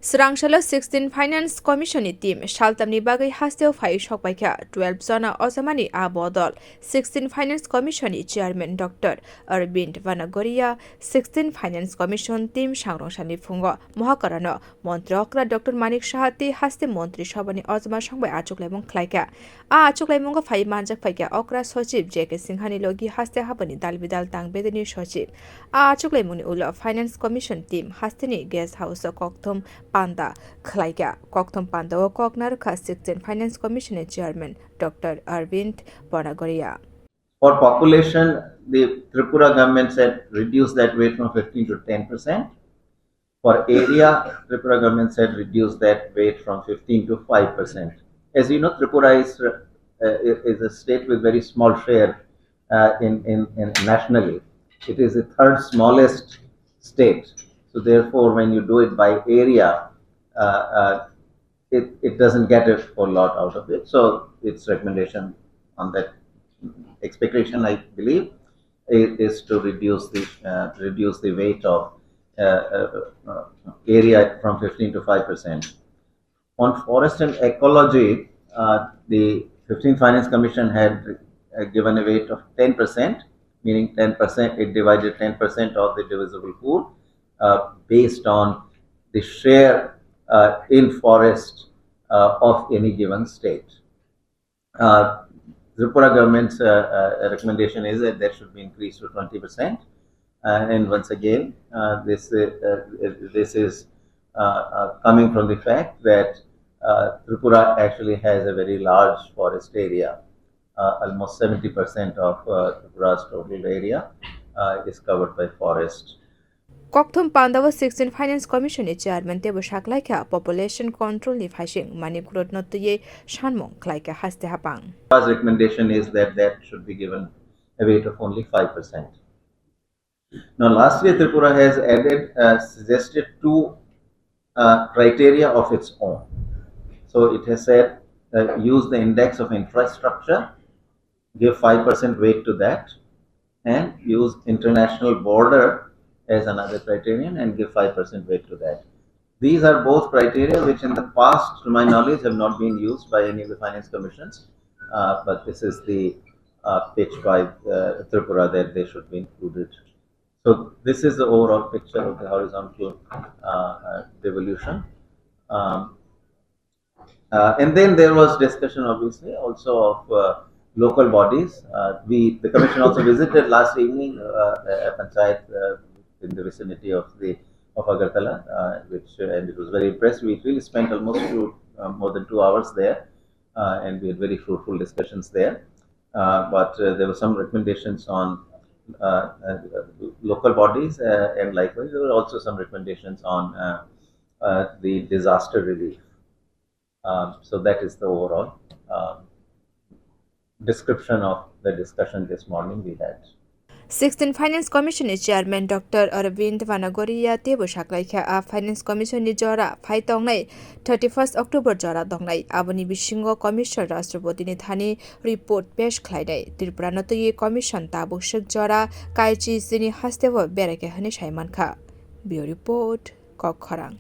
Srangshala 16 Finance Commission team Shaltamni bagai haste fai shokpaikha 12 jana Osamani Abodol 16 Finance Commission Chairman Dr. Arvind Vanagoria 16 Finance Commission team Shangrongshani Fungo Mohakarano Montrokra Dr. Manik Shahati haste Montri Shabani Ozma Shangbai Achuklemong Khwlaikha Achuklemonga fai manjak faika okra sochib JK Singhani logi haste habani dalbidal tang bedeni sochib Achuklemoni ulo Finance Commission team hasteni guest house kokthom Panda Khwlaikha Kokthom Panda o Koknar 16 Finance Commission Chairman Dr. Arvind Vanagoria. For population, the Tripura government said reduce that weight from 15 to 10%. For area, Tripura government said reduce that weight from 15 to 5%. As you know, Tripura is a state with very small share in nationally. It is the third smallest state. So therefore, when you do it by area, it doesn't get a whole lot out of it. So its recommendation on that expectation, I believe, is to reduce the weight of area from 15 to 5%. On forest and ecology, the 15th Finance Commission had given a weight of 10%, meaning 10%, it divided 10% of the divisible pool based on the share in forest of any given state. Tripura government's recommendation is that that should be increased to 20%. And once again, this is coming from the fact that Tripura actually has a very large forest area. Almost 70% of Tripura's total area is covered by forest. Kokthom Pandawa 16 Finance Commission Chairman Tebo Khwlaikha Population Control ni Phashing Manikurot Notwi sanmwng Khwlaikha haste hapang. Our recommendation is that that should be given a weight of only 5%. Now, last year Tripura has suggested two criteria of its own. So it has said use the index of infrastructure, give 5% weight to that, and use international border as another criterion and give 5% weight to that. These are both criteria which in the past, to my knowledge, have not been used by any of the finance commissions, but this is the pitch by Tripura that they should be included. So this is the overall picture of the horizontal devolution. And then there was discussion, obviously, also of local bodies. The commission also visited last evening a panchayat in the vicinity of Agartala, and it was very impressive. We really spent almost more than 2 hours there, and we had very fruitful discussions there. But there were some recommendations on local bodies, and likewise there were also some recommendations on the disaster relief. So that is the overall description of the discussion this morning we had. 16 Finance Commission Chairman Dr. Arvind Vanagoria Tebo Khwlaikha Finance Commission ni jora phai tongnai 31st October jora dongnai aboni bisingo Commission Rashtrapati ni thani report pesh khlaidai Tripura notwi Commission tabuk shik jora kaichi sini hastewa bereke hani saimankha. Bureau report Kokharang.